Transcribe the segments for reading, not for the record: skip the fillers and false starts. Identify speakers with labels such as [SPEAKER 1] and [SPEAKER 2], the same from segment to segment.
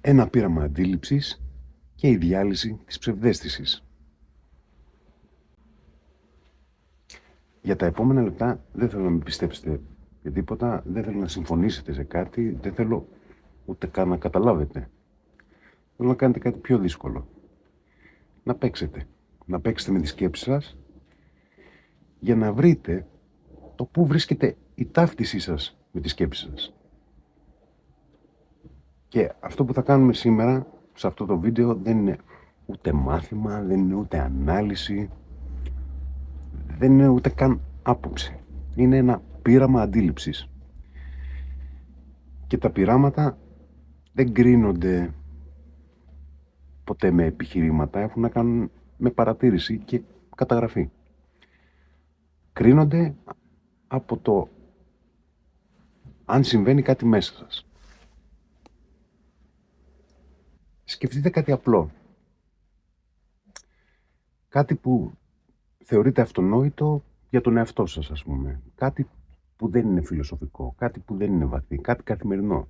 [SPEAKER 1] ένα πείραμα αντίληψης και η διάλυση της ψευδαίσθησης. Για τα επόμενα λεπτά δεν θέλω να με πιστέψετε για τίποτα, δεν θέλω να συμφωνήσετε σε κάτι, δεν θέλω ούτε καν να καταλάβετε. Θέλω να κάνετε κάτι πιο δύσκολο. Να παίξετε. Να παίξετε με τη σκέψη σας για να βρείτε το πού βρίσκεται η ταύτισή σας με τη σκέψη σας. Και αυτό που θα κάνουμε σήμερα σε αυτό το βίντεο δεν είναι ούτε μάθημα, δεν είναι ούτε ανάλυση, δεν είναι ούτε καν άποψη. Είναι ένα πείραμα αντίληψης. Και τα πειράματα δεν κρίνονται ποτέ με επιχειρήματα, έχουν να κάνουν με παρατήρηση και καταγραφή. Κρίνονται από το αν συμβαίνει κάτι μέσα σας. Σκεφτείτε κάτι απλό. Κάτι που θεωρείτε αυτονόητο για τον εαυτό σας, ας πούμε. Κάτι που δεν είναι φιλοσοφικό, κάτι που δεν είναι βαθύ, κάτι καθημερινό.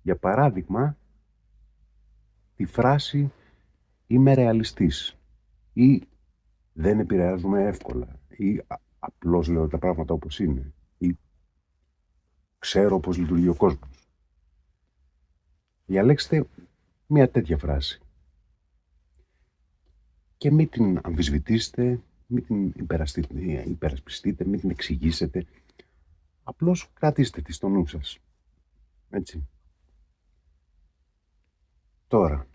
[SPEAKER 1] Για παράδειγμα, τη φράση «είμαι ρεαλιστής» ή «δεν επηρεάζουμε εύκολα» ή «απλώς λέω τα πράγματα όπως είναι» ή «ξέρω πώς λειτουργεί ο κόσμος». Διαλέξτε μια τέτοια φράση και μην την αμφισβητήσετε, μην την υπερασπιστείτε, μην την εξηγήσετε. Απλώς κρατήστε τη στο νου σας. Έτσι. Τώρα,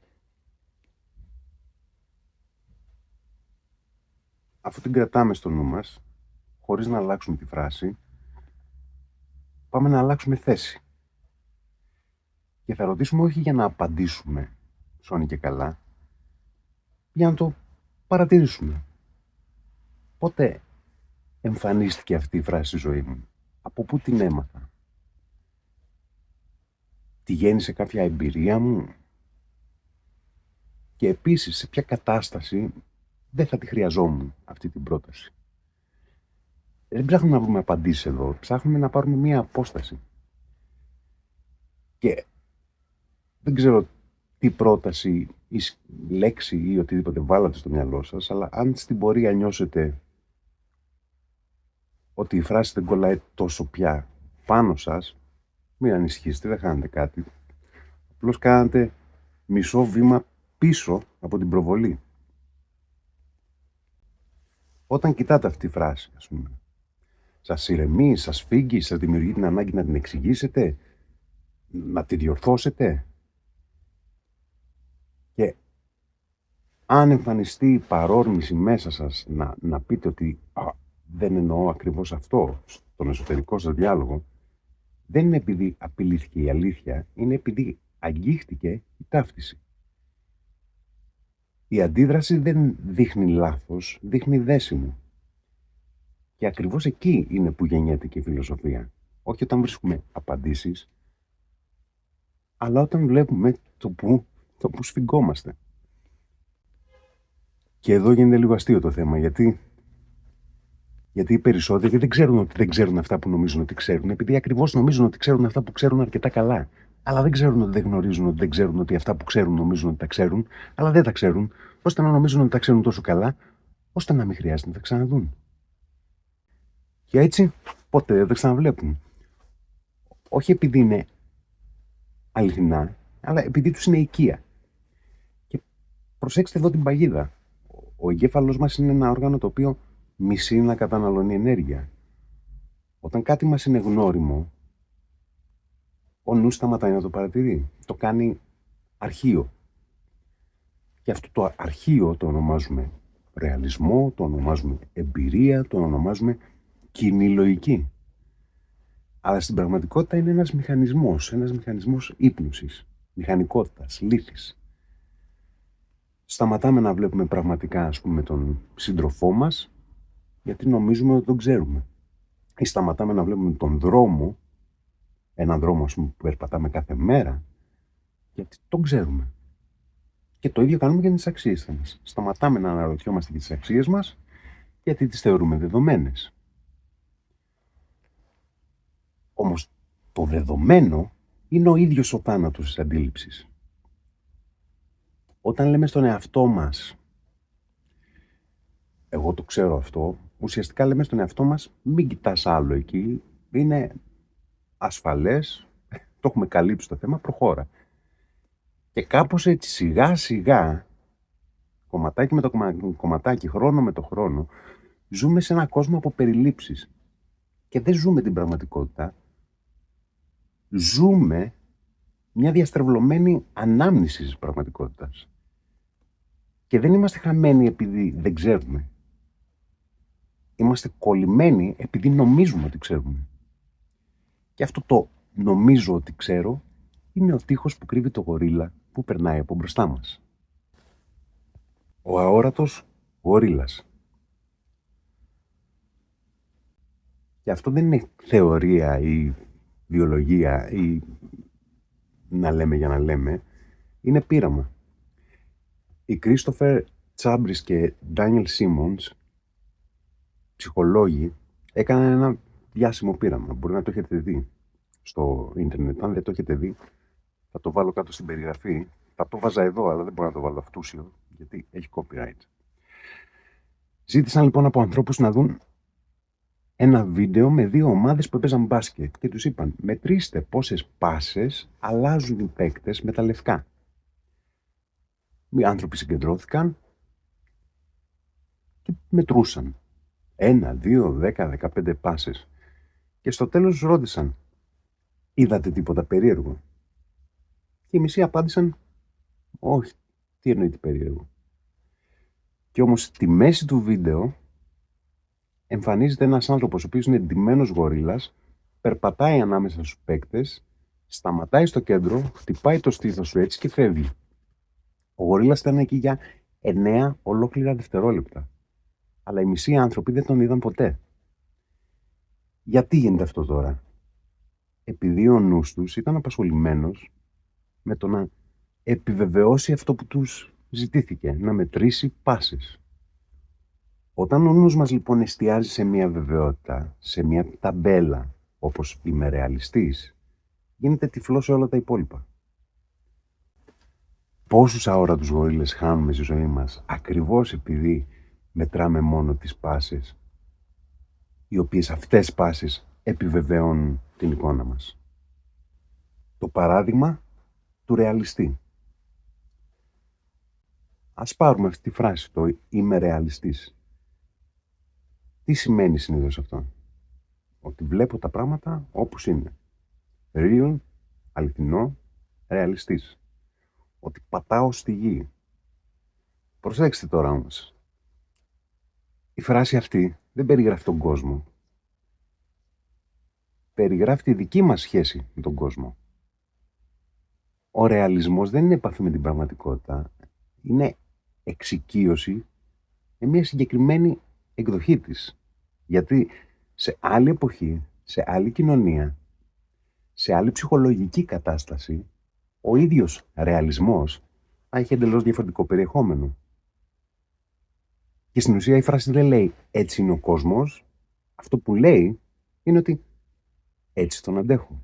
[SPEAKER 1] αφού την κρατάμε στο νου μας, χωρίς να αλλάξουμε τη φράση, πάμε να αλλάξουμε θέση. Και θα ρωτήσουμε όχι για να απαντήσουμε σώνει και καλά, για να το παρατηρήσουμε. Πότε εμφανίστηκε αυτή η φράση στη ζωή μου? Από πού την έμαθα? Τη γέννησε κάποια εμπειρία μου? Και επίσης σε ποια κατάσταση δεν θα τη χρειαζόμουν αυτή την πρόταση? Δεν ψάχνουμε να βρούμε απαντήσεις εδώ, ψάχνουμε να πάρουμε μία απόσταση. Και δεν ξέρω τι πρόταση ή λέξη ή οτιδήποτε βάλατε στο μυαλό σας, αλλά αν στην πορεία νιώσετε ότι η φράση δεν κολλάει τόσο πια πάνω σας, μην ανησυχήσετε, δεν χάνετε κάτι. Απλώς κάνετε μισό βήμα πίσω από την προβολή. Όταν κοιτάτε αυτή τη φράση, ας πούμε, σας ηρεμεί, σας φύγει, σας δημιουργεί την ανάγκη να την εξηγήσετε, να τη διορθώσετε? Και αν εμφανιστεί η παρόρμηση μέσα σας να πείτε ότι δεν εννοώ ακριβώς αυτό στον εσωτερικό σας διάλογο, δεν είναι επειδή απειλήθηκε η αλήθεια, είναι επειδή αγγίχτηκε η ταύτιση. Η αντίδραση δεν δείχνει λάθος, δείχνει δέσιμο. Και ακριβώς εκεί είναι που γεννιέται και η φιλοσοφία. Όχι όταν βρίσκουμε απαντήσεις, αλλά όταν βλέπουμε το που σφιγγόμαστε. Και εδώ γίνεται λίγο αστείο το θέμα, γιατί οι περισσότεροι δεν ξέρουν ότι δεν ξέρουν αυτά που νομίζουν ότι ξέρουν, επειδή ακριβώς νομίζουν ότι ξέρουν αυτά που ξέρουν αρκετά καλά. Αλλά δεν ξέρουν ότι δεν γνωρίζουν, ότι δεν ξέρουν ότι αυτά που ξέρουν νομίζουν ότι τα ξέρουν, αλλά δεν τα ξέρουν, ώστε να νομίζουν ότι τα ξέρουν τόσο καλά, ώστε να μην χρειάζεται να τα ξαναδούν. Και έτσι ποτέ δεν τα ξαναβλέπουν. Όχι επειδή είναι αληθινά, αλλά επειδή τους είναι οικία. Και προσέξτε εδώ την παγίδα. Ο εγκέφαλος μας είναι ένα όργανο το οποίο μισεί να καταναλώνει ενέργεια. Όταν κάτι μας είναι γνώριμο, ο νους σταματάει να το παρατηρεί. Το κάνει αρχείο. Και αυτό το αρχείο το ονομάζουμε ρεαλισμό, το ονομάζουμε εμπειρία, το ονομάζουμε κοινή λογική. Αλλά στην πραγματικότητα είναι ένας μηχανισμός ύπνωσης, μηχανικότητας, λύθης. Σταματάμε να βλέπουμε πραγματικά, ας πούμε, τον σύντροφό μας, γιατί νομίζουμε ότι τον ξέρουμε. Ή σταματάμε να βλέπουμε τον δρόμο, έναν δρόμο, ας πούμε, που περπατάμε κάθε μέρα, γιατί τον ξέρουμε. Και το ίδιο κάνουμε και με τις αξίες μας. Σταματάμε να αναρωτιόμαστε για τις αξίες μας, γιατί τις θεωρούμε δεδομένες. Όμως το δεδομένο είναι ο ίδιος ο θάνατος της αντίληψης. Όταν λέμε στον εαυτό μας, εγώ το ξέρω αυτό, ουσιαστικά λέμε στον εαυτό μας, μην κοιτάς άλλο εκεί, είναι ασφαλές, το έχουμε καλύψει το θέμα, προχώρα. Και κάπως έτσι σιγά σιγά, κομματάκι με το κομματάκι, χρόνο με το χρόνο, ζούμε σε έναν κόσμο από περιλήψεις. Και δεν ζούμε την πραγματικότητα. Ζούμε μια διαστρεβλωμένη ανάμνηση της πραγματικότητας. Και δεν είμαστε χαμένοι επειδή δεν ξέρουμε. Είμαστε κολλημένοι επειδή νομίζουμε ότι ξέρουμε. Και αυτό το νομίζω ότι ξέρω είναι ο τείχος που κρύβει το γορίλα που περνάει από μπροστά μας. Ο αόρατος γορίλας. Και αυτό δεν είναι θεωρία ή βιολογία ή να λέμε για να λέμε. Είναι πείραμα. Οι Christopher Chambers και Daniel Simmons, ψυχολόγοι, έκαναν ένα διάσημο πείραμα. Μπορεί να το έχετε δει στο ίντερνετ. Αν δεν το έχετε δει, θα το βάλω κάτω στην περιγραφή. Θα το βάζα εδώ, αλλά δεν μπορώ να το βάλω αυτούσιο, γιατί έχει copyright. Ζήτησαν λοιπόν από ανθρώπους να δουν ένα βίντεο με δύο ομάδες που έπαιζαν μπάσκετ και τους είπαν μετρήστε πόσες πάσες αλλάζουν οι παίκτες με τα λευκά. Οι άνθρωποι συγκεντρώθηκαν και μετρούσαν 1, 2, 10, 15 πάσες και στο τέλος τους ρώτησαν είδατε τίποτα περίεργο? Και οι μισοί απάντησαν όχι, τι εννοείται περίεργο? Και όμως στη μέση του βίντεο εμφανίζεται ένας άνθρωπος ο οποίος είναι ντυμένος γορίλας, περπατάει ανάμεσα στους παίκτες, σταματάει στο κέντρο, χτυπάει το στήθος του έτσι και φεύγει. Ο γορίλας ήταν εκεί για 9 ολόκληρα δευτερόλεπτα. Αλλά οι μισοί άνθρωποι δεν τον είδαν ποτέ. Γιατί γίνεται αυτό τώρα? Επειδή ο νους τους ήταν απασχολημένος με το να επιβεβαιώσει αυτό που τους ζητήθηκε, να μετρήσει πάσες. Όταν ο νους μας λοιπόν εστιάζει σε μια βεβαιότητα, σε μια ταμπέλα, όπως είμαι ρεαλιστής, γίνεται τυφλός σε όλα τα υπόλοιπα. Πόσους αόρατους γορίλες χάνουμε στη ζωή μας, ακριβώς επειδή μετράμε μόνο τις πάσες, οι οποίες αυτές πάσες επιβεβαιώνουν την εικόνα μας. Το παράδειγμα του ρεαλιστή. Ας πάρουμε αυτή τη φράση, το είμαι ρεαλιστής. Τι σημαίνει συνήθως αυτό? Ότι βλέπω τα πράγματα όπως είναι. Real, αληθινό, ρεαλιστής. Ότι πατάω στη γη. Προσέξτε τώρα όμως. Η φράση αυτή δεν περιγράφει τον κόσμο. Περιγράφει τη δική μας σχέση με τον κόσμο. Ο ρεαλισμός δεν είναι επαφή με την πραγματικότητα. Είναι εξοικείωση με μια συγκεκριμένη εκδοχή της. Γιατί σε άλλη εποχή, σε άλλη κοινωνία, σε άλλη ψυχολογική κατάσταση, ο ίδιος ρεαλισμός θα έχει εντελώς διαφορετικό περιεχόμενο. Και στην ουσία η φράση δεν λέει έτσι είναι ο κόσμος. Αυτό που λέει είναι ότι έτσι τον αντέχω.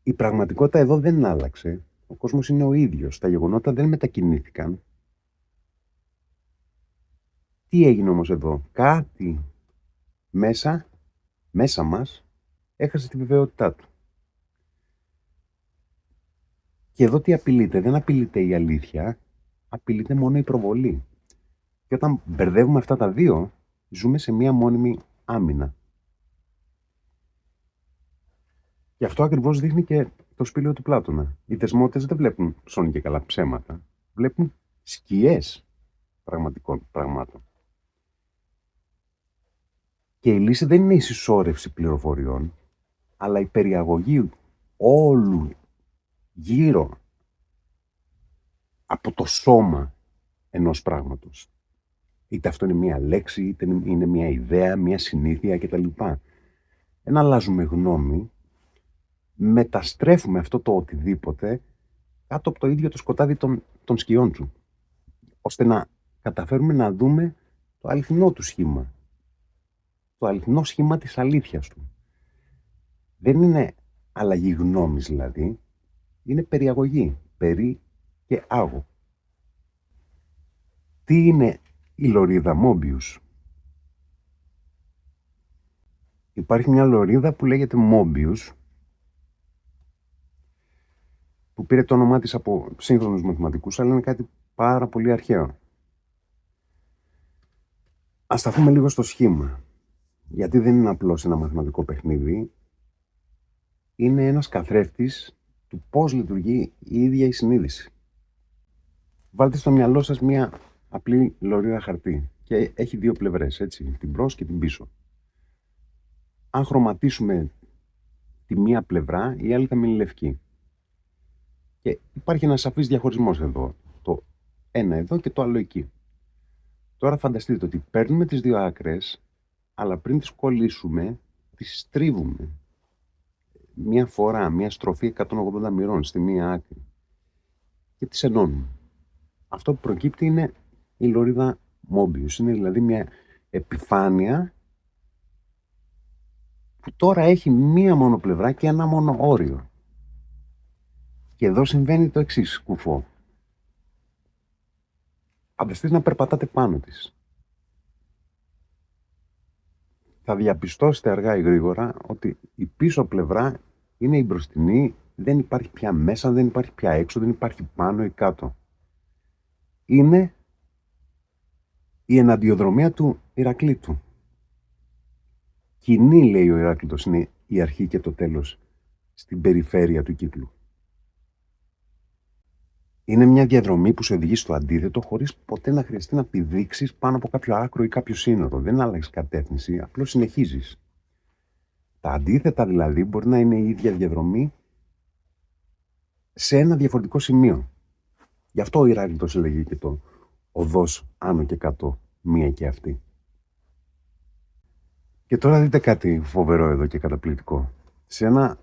[SPEAKER 1] Η πραγματικότητα εδώ δεν άλλαξε. Ο κόσμος είναι ο ίδιος. Τα γεγονότα δεν μετακινήθηκαν. Τι έγινε όμως εδώ? Κάτι μέσα μας έχασε τη βεβαιότητά του. Και εδώ τι απειλείται? Δεν απειλείται η αλήθεια, απειλείται μόνο η προβολή. Και όταν μπερδεύουμε αυτά τα δύο, ζούμε σε μία μόνιμη άμυνα. Και αυτό ακριβώς δείχνει και το σπήλαιο του Πλάτωνα. Οι δεσμότες δεν βλέπουν σώνει και καλά ψέματα. Βλέπουν σκιές πραγματικών πραγμάτων. Και η λύση δεν είναι η συσσόρευση πληροφοριών, αλλά η περιαγωγή όλου γύρω από το σώμα ενός πράγματος. Είτε αυτό είναι μία λέξη, είτε είναι μία ιδέα, μία συνήθεια κτλ. Δεν αλλάζουμε γνώμη, μεταστρέφουμε αυτό το οτιδήποτε κάτω από το ίδιο το σκοτάδι των σκιών του, ώστε να καταφέρουμε να δούμε το αληθινό του σχήμα, το αληθινό σχήμα της αλήθειας του. Δεν είναι αλλαγή γνώμης δηλαδή, είναι περιαγωγή, περί και άγω. Τι είναι η λωρίδα Mobius? Υπάρχει μια λωρίδα που λέγεται Mobius, που πήρε το όνομά της από σύγχρονους μαθηματικούς, αλλά είναι κάτι πάρα πολύ αρχαίο. Ας σταθούμε λίγο στο σχήμα, γιατί δεν είναι απλώς ένα μαθηματικό παιχνίδι, είναι ένας καθρέφτης του πώς λειτουργεί η ίδια η συνείδηση. Βάλτε στο μυαλό σας μια απλή λωρίδα χαρτί και έχει δύο πλευρές, έτσι, την μπρος και την πίσω. Αν χρωματίσουμε τη μία πλευρά, η άλλη θα μείνει λευκή. Και υπάρχει ένας σαφής διαχωρισμός εδώ, το ένα εδώ και το άλλο εκεί. Τώρα φανταστείτε ότι παίρνουμε τις δύο άκρες, αλλά πριν τις κολλήσουμε, τις στρίβουμε. Μια φορά, μια στροφή 180 μοιρών στη μία άκρη και τις ενώνουμε. Αυτό που προκύπτει είναι η λωρίδα Mobius. Είναι δηλαδή μια επιφάνεια που τώρα έχει μία μόνο πλευρά και ένα μόνο όριο. Και εδώ συμβαίνει το εξής κουφό. Φανταστείτε να περπατάτε πάνω της. Θα διαπιστώσετε αργά ή γρήγορα ότι η πίσω πλευρά είναι η μπροστινή, δεν υπάρχει πια μέσα, δεν υπάρχει πια έξω, δεν υπάρχει πάνω ή κάτω. Είναι η εναντιοδρομία του Ηρακλήτου. Κοινή, λέει ο Ηράκλειτος, είναι η αρχή και το τέλος στην περιφέρεια του κύκλου. Είναι μια διαδρομή που σε οδηγεί στο αντίθετο χωρίς ποτέ να χρειαστεί να πηδήξεις πάνω από κάποιο άκρο ή κάποιο σύνορο. Δεν αλλάξεις κατεύθυνση, απλώς συνεχίζεις. Τα αντίθετα δηλαδή μπορεί να είναι η ίδια διαδρομή σε ένα διαφορετικό σημείο. Γι' αυτό ο Ηράκλειτος έλεγε και το οδός άνω και κάτω, μία και αυτή. Και τώρα δείτε κάτι φοβερό εδώ και καταπληκτικό. Σε ένα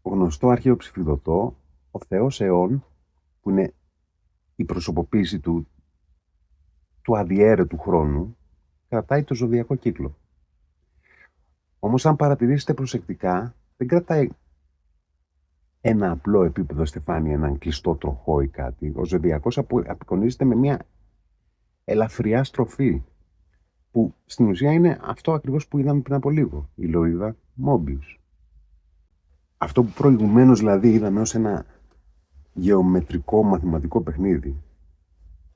[SPEAKER 1] γνωστό αρχαίο ψηφιδωτό, ο Θεός Αιών, που είναι η προσωποποίηση του αδιέρετου χρόνου, κρατάει το ζωδιακό κύκλο. Όμως αν παρατηρήσετε προσεκτικά, δεν κρατάει ένα απλό επίπεδο στεφάνι, έναν κλειστό τροχό ή κάτι. Ο ζωδιακός απεικονίζεται με μια ελαφριά στροφή, που στην ουσία είναι αυτό ακριβώς που είδαμε πριν από λίγο, η λωρίδα Mobius. Αυτό που προηγουμένως δηλαδή είδαμε ως ένα γεωμετρικό μαθηματικό παιχνίδι,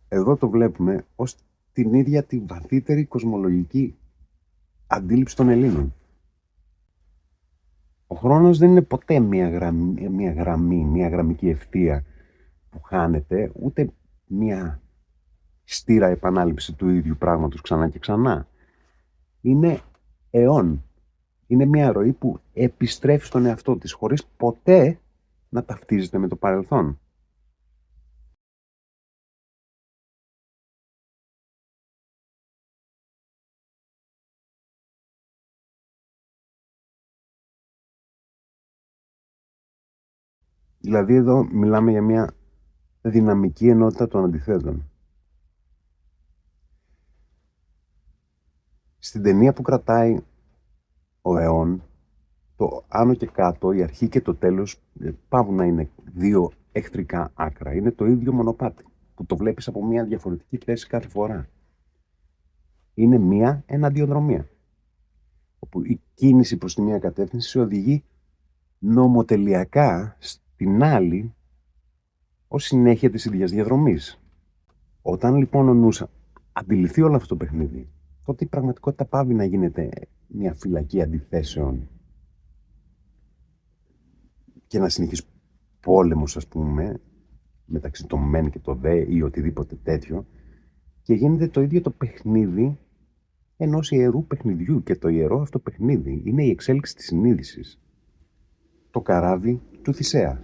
[SPEAKER 1] εδώ το βλέπουμε ως την ίδια τη βαθύτερη κοσμολογική αντίληψη των Ελλήνων. Ο χρόνος δεν είναι ποτέ μια γραμμική ευθεία που χάνεται, ούτε μια στήρα επανάληψη του ίδιου πράγματος ξανά και ξανά. Είναι αιών. Είναι μια ροή που επιστρέφει στον εαυτό της χωρίς ποτέ να ταυτίζεται με το παρελθόν. Δηλαδή εδώ μιλάμε για μια δυναμική ενότητα των αντιθέτων. Στην ταινία που κρατάει ο αιών, το άνω και κάτω, η αρχή και το τέλος πάβουν να είναι δύο εχθρικά άκρα. Είναι το ίδιο μονοπάτι που το βλέπεις από μια διαφορετική θέση κάθε φορά. Είναι μια εναντιοδρομία, όπου η κίνηση προς τη μία κατεύθυνση σε οδηγεί νομοτελειακά στην άλλη ως συνέχεια της ίδιας διαδρομής. Όταν λοιπόν ο νους αντιληφθεί όλο αυτό το παιχνίδι, τότε η πραγματικότητα πάβει να γίνεται μια φυλακή αντιθέσεων και να συνεχίσει πόλεμος, ας πούμε, μεταξύ το μεν και το δε ή οτιδήποτε τέτοιο, και γίνεται το ίδιο το παιχνίδι ενός ιερού παιχνιδιού, και το ιερό αυτό παιχνίδι είναι η εξέλιξη της συνείδησης. Το καράβι του Θησέα.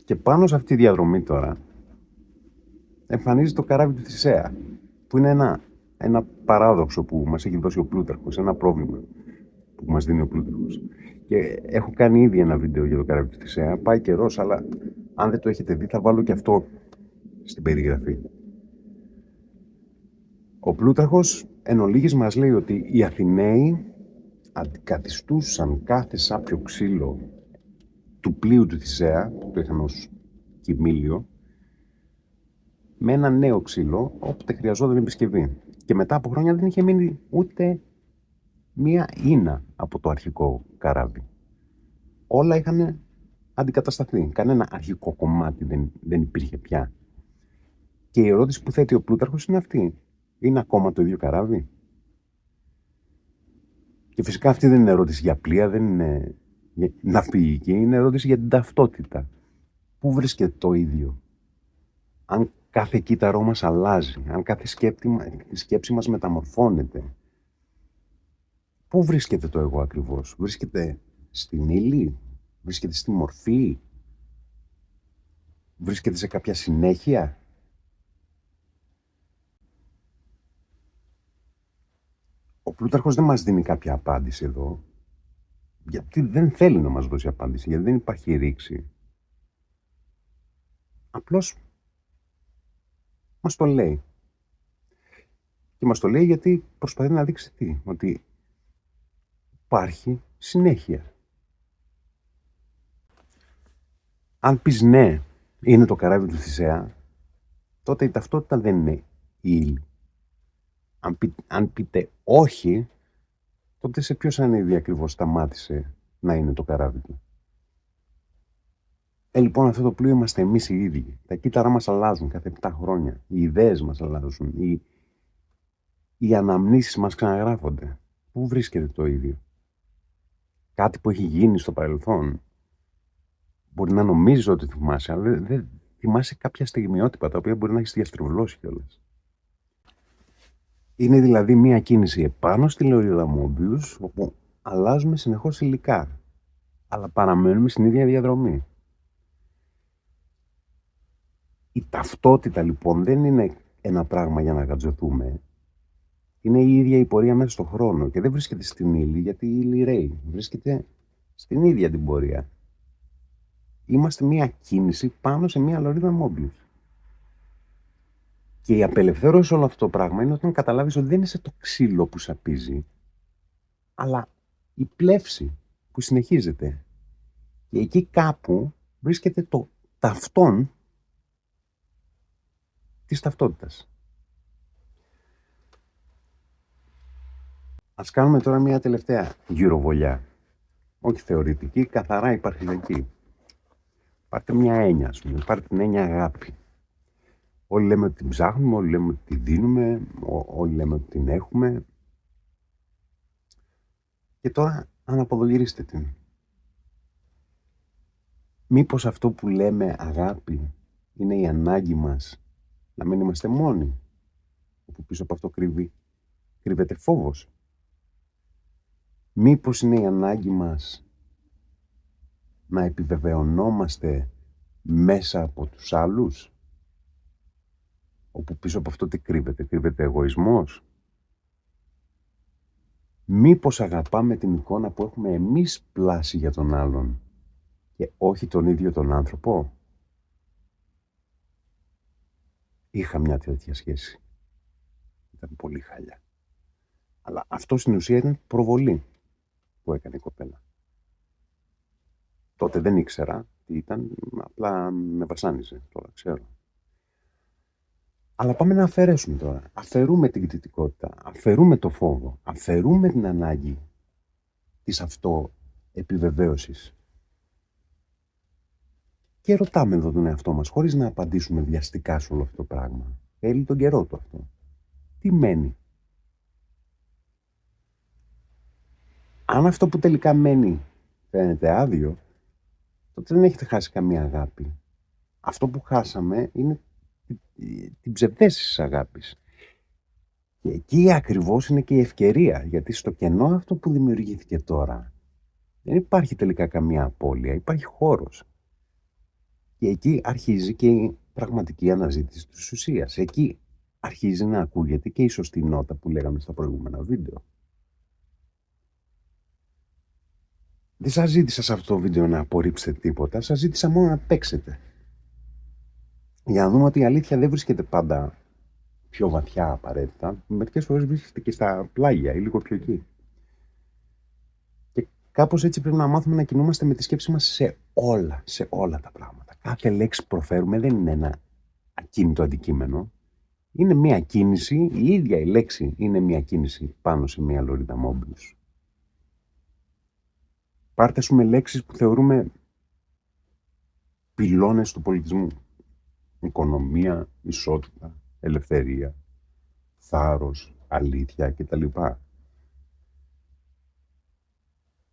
[SPEAKER 1] Και πάνω σε αυτή τη διαδρομή τώρα εμφανίζει το καράβι του Θησέα, που είναι ένα παράδοξο που μας έχει δώσει ο Πλούταρχος, ένα πρόβλημα που μας δίνει ο Πλούταρχος. Και έχω κάνει ήδη ένα βίντεο για το καράβι του Θησέα, πάει καιρός, αλλά αν δεν το έχετε δει θα βάλω και αυτό στην περιγραφή. Ο Πλούταρχος εν ολίγης μας λέει ότι οι Αθηναίοι αντικαθιστούσαν κάθε σάπιο ξύλο του πλοίου του Θησέα, που το είχαν ως κοιμήλιο, με ένα νέο ξύλο, όποτε χρειαζόταν επισκευή. Και μετά από χρόνια δεν είχε μείνει ούτε μία ίνα από το αρχικό καράβι. Όλα είχαν αντικατασταθεί. Κανένα αρχικό κομμάτι δεν υπήρχε πια. Και η ερώτηση που θέτει ο Πλούταρχος είναι αυτή. Είναι ακόμα το ίδιο καράβι? Και φυσικά αυτή δεν είναι ερώτηση για πλοία, δεν είναι ναυπηγική, είναι ερώτηση για την ταυτότητα. Πού βρίσκεται το ίδιο? Αν κάθε κύτταρό μας αλλάζει, αν κάθε σκέψη μας μεταμορφώνεται, πού βρίσκεται το εγώ ακριβώς? Βρίσκεται στην ύλη? Βρίσκεται στη μορφή? Βρίσκεται σε κάποια συνέχεια? Ο Πλούταρχος δεν μας δίνει κάποια απάντηση εδώ, γιατί δεν θέλει να μας δώσει απάντηση, γιατί δεν υπάρχει ρήξη. Απλώς μας το λέει. Και μας το λέει γιατί προσπαθεί να δείξει τι? Ότι υπάρχει συνέχεια. Αν πεις ναι, είναι το καράβι του Θησέα, τότε η ταυτότητα δεν είναι η ύλη. Αν πείτε όχι, τότε σε ποιος ανέβη ακριβώς σταμάτησε να είναι το καράβι του? Λοιπόν, αυτό το πλοίο είμαστε εμείς οι ίδιοι. Τα κύτταρά μας αλλάζουν κάθε 7 χρόνια. Οι ιδέες μας αλλάζουν. Οι αναμνήσεις μας ξαναγράφονται. Πού βρίσκεται το ίδιο? Κάτι που έχει γίνει στο παρελθόν. Μπορεί να νομίζεις ότι θυμάσαι, αλλά δεν θυμάσαι κάποια στιγμιότυπα τα οποία μπορεί να έχεις διαστρεβλώσει κιόλας. Είναι δηλαδή μία κίνηση επάνω στη λωρίδα Μόμπιους, όπου αλλάζουμε συνεχώς υλικά, αλλά παραμένουμε στην ίδια διαδρομή. Η ταυτότητα λοιπόν δεν είναι ένα πράγμα για να γατζωθούμε. Είναι η ίδια η πορεία μέσα στον χρόνο και δεν βρίσκεται στην ύλη, γιατί η ύλη ρέει. Βρίσκεται στην ίδια την πορεία. Είμαστε μία κίνηση πάνω σε μία λωρίδα Μόμπιους. Και η απελευθέρωση όλο αυτό το πράγμα είναι όταν καταλάβεις ότι δεν είσαι το ξύλο που σαπίζει, αλλά η πλεύση που συνεχίζεται. Και εκεί κάπου βρίσκεται το ταυτόν της ταυτότητας. Ας κάνουμε τώρα μια τελευταία γυροβολιά. Όχι θεωρητική, καθαρά υπαρχιακή. Πάρτε μια έννοια, ας πούμε. Πάρτε την έννοια αγάπη. Όλοι λέμε ότι την ψάχνουμε, όλοι λέμε ότι την δίνουμε, όλοι λέμε ότι την έχουμε. Και τώρα αναποδογυρίστε την. Μήπως αυτό που λέμε αγάπη είναι η ανάγκη μας να μην είμαστε μόνοι, όπου πίσω από αυτό κρύβεται φόβος? Μήπως είναι η ανάγκη μας να επιβεβαιωνόμαστε μέσα από τους άλλους, όπου πίσω από αυτό τι κρύβεται εγωισμός? Μήπως αγαπάμε την εικόνα που έχουμε εμείς πλάσει για τον άλλον και όχι τον ίδιο τον άνθρωπο? Είχα μια τέτοια σχέση. Ήταν πολύ χάλια. Αλλά αυτό στην ουσία ήταν προβολή που έκανε η κοπέλα. Τότε δεν ήξερα τι ήταν, απλά με βασάνιζε, τώρα ξέρω. Αλλά πάμε να αφαιρέσουμε τώρα. Αφαιρούμε την κριτικότητα, αφαιρούμε το φόβο, αφαιρούμε την ανάγκη της αυτοεπιβεβαίωσης. Και ρωτάμε εδώ τον εαυτό μας, χωρίς να απαντήσουμε βιαστικά σε όλο αυτό το πράγμα. Θέλει τον καιρό του αυτό. Τι μένει? Αν αυτό που τελικά μένει φαίνεται άδειο, τότε δεν έχετε χάσει καμία αγάπη. Αυτό που χάσαμε είναι την ψευδαίσθηση της αγάπης. Και εκεί ακριβώς είναι και η ευκαιρία, γιατί στο κενό αυτό που δημιουργήθηκε τώρα δεν υπάρχει τελικά καμία απώλεια, υπάρχει χώρος. Και εκεί αρχίζει και η πραγματική αναζήτηση της ουσίας. Εκεί αρχίζει να ακούγεται και η σωστή νότα που λέγαμε στα προηγούμενα βίντεο. Δεν σας ζήτησα σε αυτό το βίντεο να απορρίψετε τίποτα, σας ζήτησα μόνο να παίξετε. Για να δούμε ότι η αλήθεια δεν βρίσκεται πάντα πιο βαθιά απαραίτητα. Μερικές φορές βρίσκεται και στα πλάγια ή λίγο πιο εκεί. Κάπως έτσι πρέπει να μάθουμε να κινούμαστε με τη σκέψη μας σε όλα τα πράγματα. Κάθε λέξη που προφέρουμε δεν είναι ένα ακίνητο αντικείμενο. Είναι μια κίνηση, η ίδια η λέξη είναι μια κίνηση πάνω σε μια λωρίδα Μόμπιους. Πάρτε ας πούμε λέξεις που θεωρούμε πυλώνες του πολιτισμού. Οικονομία, ισότητα, ελευθερία, θάρρος, αλήθεια κτλ.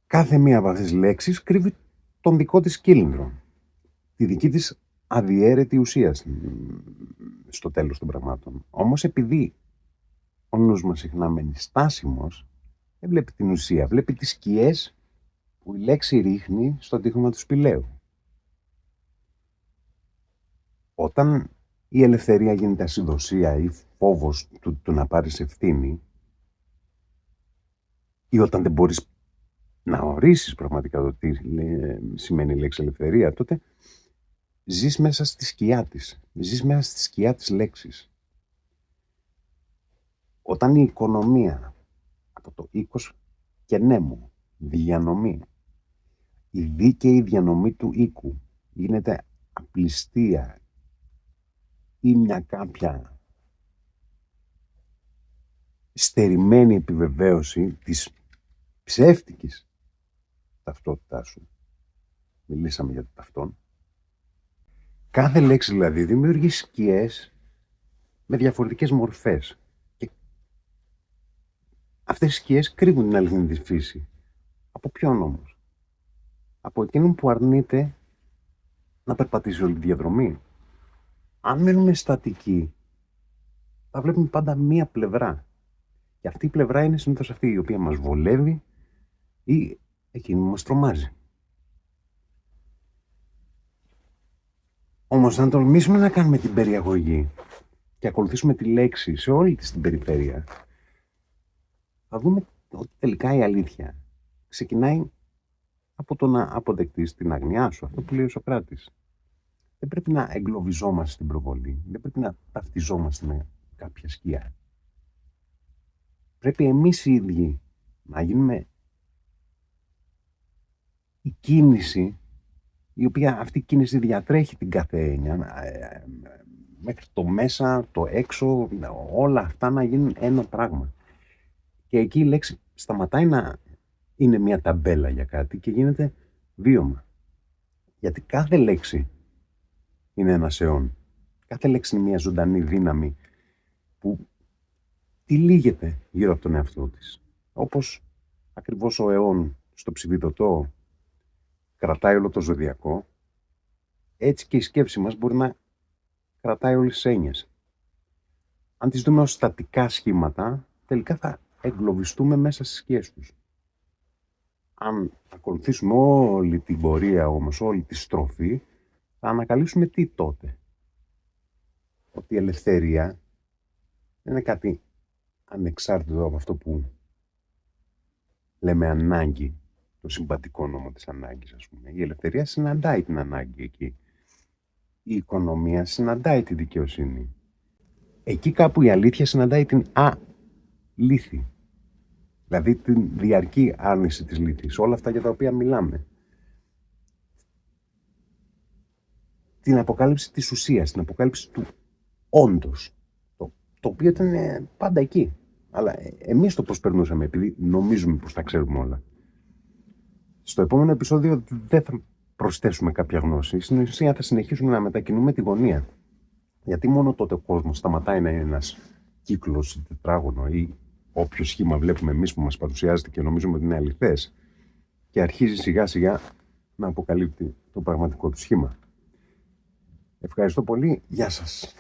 [SPEAKER 1] Κάθε μία από αυτές τις λέξεις κρύβει τον δικό της κύλινδρο, τη δική της αδιέρετη ουσία στο τέλος των πραγμάτων. Όμως επειδή ο νους μας συχνά μένει στάσιμος, δεν βλέπει την ουσία, βλέπει τις σκιές που η λέξη ρίχνει στο τείχομα του σπηλαίου. Όταν η ελευθερία γίνεται ασυδοσία ή φόβος του να πάρεις ευθύνη, ή όταν δεν μπορείς να ορίσεις πραγματικά το τι σημαίνει η λέξη ελευθερία, τότε ζεις μέσα στη σκιά της. Ζεις μέσα στη σκιά της λέξης. Όταν η οικονομία από το οίκος και νέμο, διανομή, η δίκαιη διανομή του οίκου γίνεται απληστία ή μια κάποια στερημένη επιβεβαίωση της ψεύτικης ταυτότητάς σου. Μιλήσαμε για το ταυτόν. Κάθε λέξη δηλαδή δημιουργεί σκιές με διαφορετικές μορφές. Και αυτές οι σκιές κρύβουν την αληθινή της φύση. Από ποιον όμως? Από εκείνον που αρνείται να περπατήσει όλη τη διαδρομή. Αν μένουμε στατικοί, θα βλέπουμε πάντα μία πλευρά. Και αυτή η πλευρά είναι συνήθως αυτή η οποία μας βολεύει ή εκείνη που μας τρομάζει. Όμως αν τολμήσουμε να κάνουμε την περιαγωγή και ακολουθήσουμε τη λέξη σε όλη της την περιφέρεια, θα δούμε ότι τελικά η αλήθεια ξεκινάει από το να αποδεκτείς την αγνοιά σου, αυτό που λέει ο Σωκράτης. Δεν πρέπει να εγκλωβιζόμαστε στην προβολή, δεν πρέπει να ταυτιζόμαστε με κάποια σκιά. Πρέπει εμείς οι ίδιοι να γίνουμε η κίνηση, η οποία αυτή η κίνηση διατρέχει την κάθε έννοια, μέχρι το μέσα, το έξω, όλα αυτά να γίνουν ένα πράγμα. Και εκεί η λέξη σταματάει να είναι μια ταμπέλα για κάτι και γίνεται βίωμα. Γιατί κάθε λέξη είναι ένας αιών. Κάθε λέξη είναι μια ζωντανή δύναμη που τυλίγεται γύρω από τον εαυτό της. Όπως ακριβώς ο αιών στο ψηβιδωτό κρατάει όλο το ζωδιακό, έτσι και η σκέψη μας μπορεί να κρατάει όλες τις έννοιες. Αν τις δούμε ως στατικά σχήματα, τελικά θα εγκλωβιστούμε μέσα στις σκιές τους. Αν ακολουθήσουμε όλη την πορεία όμως, όλη τη στροφή, θα ανακαλύψουμε τι τότε? Ότι η ελευθερία δεν είναι κάτι ανεξάρτητο από αυτό που λέμε ανάγκη, το συμπατικό νόμο της ανάγκης, ας πούμε. Η ελευθερία συναντάει την ανάγκη εκεί. Η οικονομία συναντάει τη δικαιοσύνη. Εκεί κάπου η αλήθεια συναντάει την αλήθη. Δηλαδή την διαρκή άρνηση της λύθης. Όλα αυτά για τα οποία μιλάμε. Την αποκάλυψη της ουσίας, την αποκάλυψη του όντως. Το οποίο ήταν πάντα εκεί. Αλλά εμείς το προσπερνούσαμε επειδή νομίζουμε πως τα ξέρουμε όλα. Στο επόμενο επεισόδιο δεν θα προσθέσουμε κάποια γνώση. Στην ουσία θα συνεχίσουμε να μετακινούμε τη γωνία. Γιατί μόνο τότε ο κόσμος σταματάει να είναι ένας κύκλος τετράγωνο ή όποιο σχήμα βλέπουμε εμείς που μας παρουσιάζεται και νομίζουμε ότι είναι αληθές, και αρχίζει σιγά σιγά να αποκαλύπτει το πραγματικό του σχήμα. Ευχαριστώ πολύ. Γεια σας.